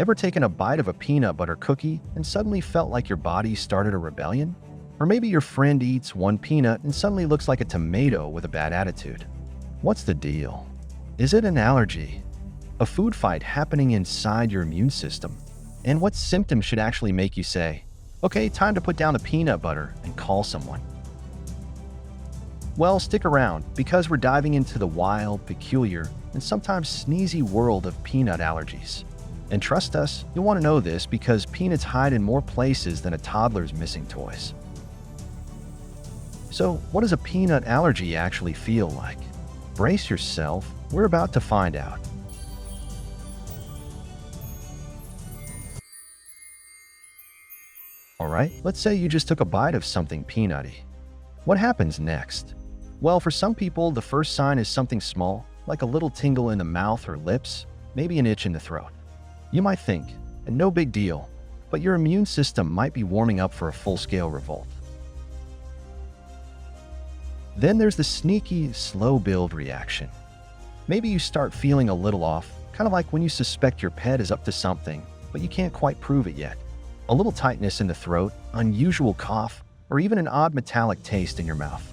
Ever taken a bite of a peanut butter cookie and suddenly felt like your body started a rebellion? Or maybe your friend eats one peanut and suddenly looks like a tomato with a bad attitude. What's the deal? Is it an allergy? A food fight happening inside your immune system? And what symptoms should actually make you say, okay, time to put down the peanut butter and call someone? Well, stick around because we're diving into the wild, peculiar, and sometimes sneezy world of peanut allergies. And trust us, you'll want to know this because peanuts hide in more places than a toddler's missing toys. So, what does a peanut allergy actually feel like? Brace yourself, we're about to find out. Alright, let's say you just took a bite of something peanutty. What happens next? Well, for some people, the first sign is something small, like a little tingle in the mouth or lips, maybe an itch in the throat. You might think, and no big deal, but your immune system might be warming up for a full-scale revolt. Then there's the sneaky, slow-build reaction. Maybe you start feeling a little off, kind of like when you suspect your pet is up to something, but you can't quite prove it yet. A little tightness in the throat, unusual cough, or even an odd metallic taste in your mouth.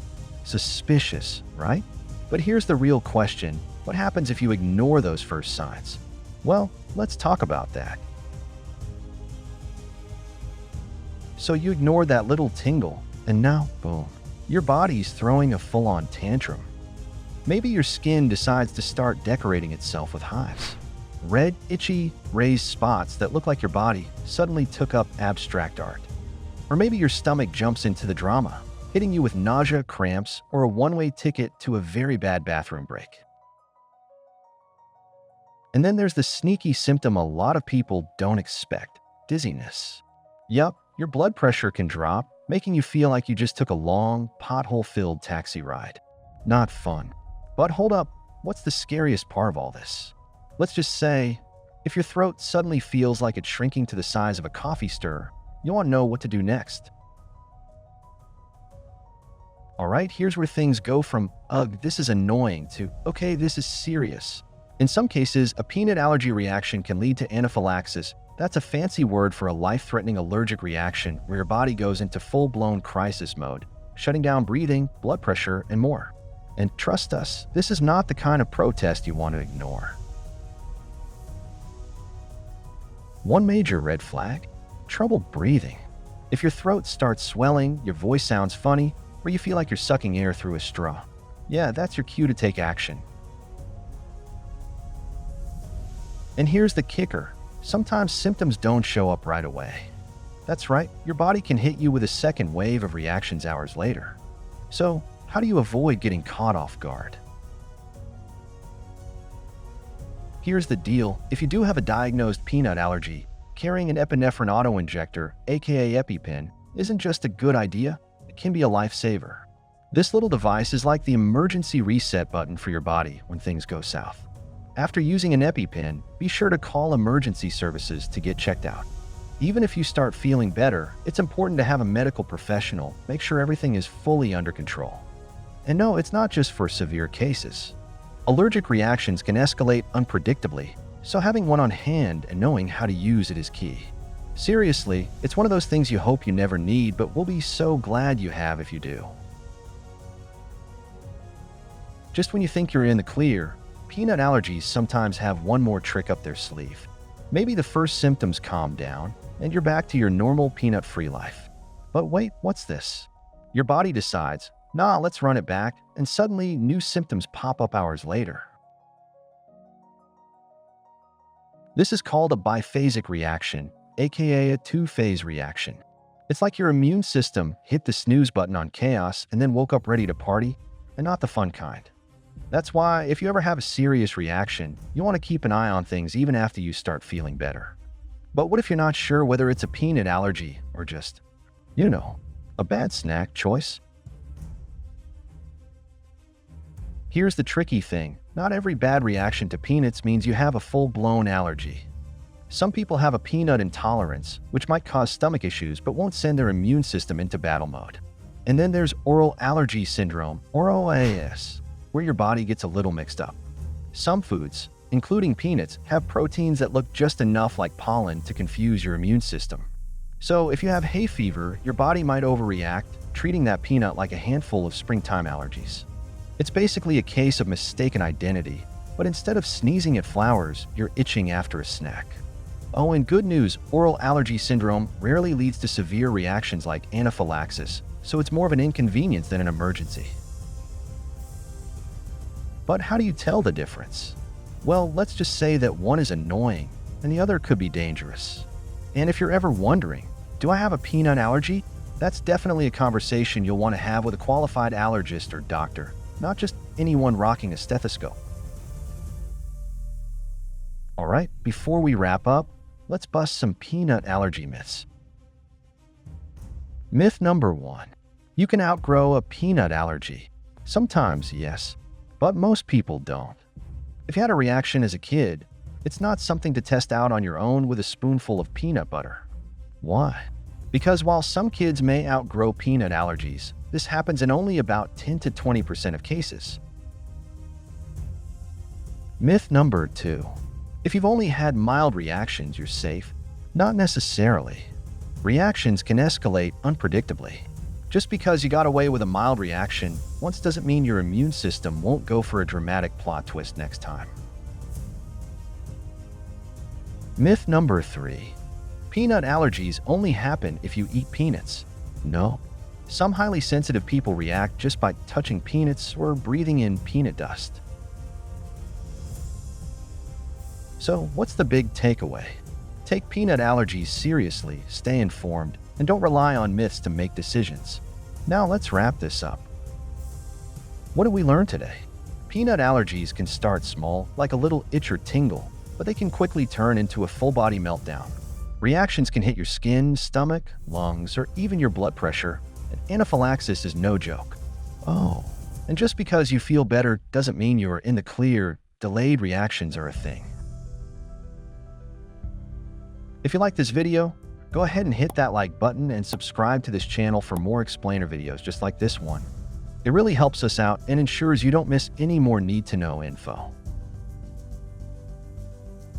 Suspicious, right? But here's the real question. What happens if you ignore those first signs? Well, let's talk about that. So you ignored that little tingle, and now, boom, your body's throwing a full-on tantrum. Maybe your skin decides to start decorating itself with hives. Red, itchy, raised spots that look like your body suddenly took up abstract art. Or maybe your stomach jumps into the drama, hitting you with nausea, cramps, or a one-way ticket to a very bad bathroom break. And then there's the sneaky symptom a lot of people don't expect, dizziness. Yup, your blood pressure can drop, making you feel like you just took a long, pothole-filled taxi ride. Not fun. But hold up, what's the scariest part of all this? Let's just say, if your throat suddenly feels like it's shrinking to the size of a coffee stirrer, you'll want to know what to do next. Alright, here's where things go from, ugh, this is annoying, to, okay, this is serious. In some cases, a peanut allergy reaction can lead to anaphylaxis. That's a fancy word for a life-threatening allergic reaction where your body goes into full-blown crisis mode, shutting down breathing, blood pressure, and more. And trust us, this is not the kind of protest you want to ignore. One major red flag? Trouble breathing. If your throat starts swelling, your voice sounds funny, or you feel like you're sucking air through a straw, yeah, that's your cue to take action. And here's the kicker. Sometimes symptoms don't show up right away. That's right, your body can hit you with a second wave of reactions hours later. So, how do you avoid getting caught off guard? Here's the deal. If you do have a diagnosed peanut allergy, carrying an epinephrine auto-injector, aka EpiPen, isn't just a good idea, it can be a lifesaver. This little device is like the emergency reset button for your body when things go south. After using an EpiPen, be sure to call emergency services to get checked out. Even if you start feeling better, it's important to have a medical professional make sure everything is fully under control. And no, it's not just for severe cases. Allergic reactions can escalate unpredictably, so having one on hand and knowing how to use it is key. Seriously, it's one of those things you hope you never need, but we'll be so glad you have if you do. Just when you think you're in the clear, peanut allergies sometimes have one more trick up their sleeve. Maybe the first symptoms calm down, and you're back to your normal peanut-free life. But wait, what's this? Your body decides, nah, let's run it back, and suddenly new symptoms pop up hours later. This is called a biphasic reaction, aka a two-phase reaction. It's like your immune system hit the snooze button on chaos and then woke up ready to party, and not the fun kind. That's why, if you ever have a serious reaction, you want to keep an eye on things even after you start feeling better. But what if you're not sure whether it's a peanut allergy or just, a bad snack choice? Here's the tricky thing. Not every bad reaction to peanuts means you have a full-blown allergy. Some people have a peanut intolerance, which might cause stomach issues but won't send their immune system into battle mode. And then there's oral allergy syndrome, or OAS, where your body gets a little mixed up. Some foods, including peanuts, have proteins that look just enough like pollen to confuse your immune system. So if you have hay fever, your body might overreact, treating that peanut like a handful of springtime allergies. It's basically a case of mistaken identity, but instead of sneezing at flowers, you're itching after a snack. Oh, and good news, oral allergy syndrome rarely leads to severe reactions like anaphylaxis, so it's more of an inconvenience than an emergency. But how do you tell the difference? Well, let's just say that one is annoying and the other could be dangerous. And if you're ever wondering, do I have a peanut allergy? That's definitely a conversation you'll want to have with a qualified allergist or doctor, not just anyone rocking a stethoscope. Alright, before we wrap up, let's bust some peanut allergy myths. Myth number 1. You can outgrow a peanut allergy. Sometimes, yes, but most people don't. If you had a reaction as a kid, it's not something to test out on your own with a spoonful of peanut butter. Why? Because while some kids may outgrow peanut allergies, this happens in only about 10 to 20% of cases. Myth number 2. If you've only had mild reactions, you're safe. Not necessarily. Reactions can escalate unpredictably. Just because you got away with a mild reaction once doesn't mean your immune system won't go for a dramatic plot twist next time. Myth number 3. Peanut allergies only happen if you eat peanuts. No. Some highly sensitive people react just by touching peanuts or breathing in peanut dust. So, what's the big takeaway? Take peanut allergies seriously, stay informed, and don't rely on myths to make decisions. Now let's wrap this up. What did we learn today? Peanut allergies can start small, like a little itch or tingle, but they can quickly turn into a full-body meltdown. Reactions can hit your skin, stomach, lungs, or even your blood pressure, and anaphylaxis is no joke. Oh, and just because you feel better doesn't mean you're in the clear. Delayed reactions are a thing. If you like this video, go ahead and hit that like button and subscribe to this channel for more explainer videos just like this one. It really helps us out and ensures you don't miss any more need-to-know info.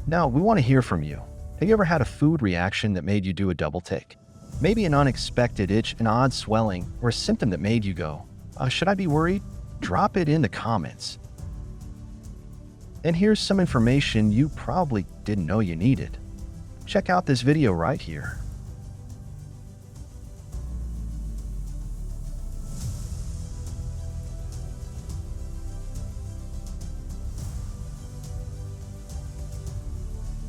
Now, we want to hear from you. Have you ever had a food reaction that made you do a double take? Maybe an unexpected itch, an odd swelling, or a symptom that made you go, should I be worried? Drop it in the comments. And here's some information you probably didn't know you needed. Check out this video right here.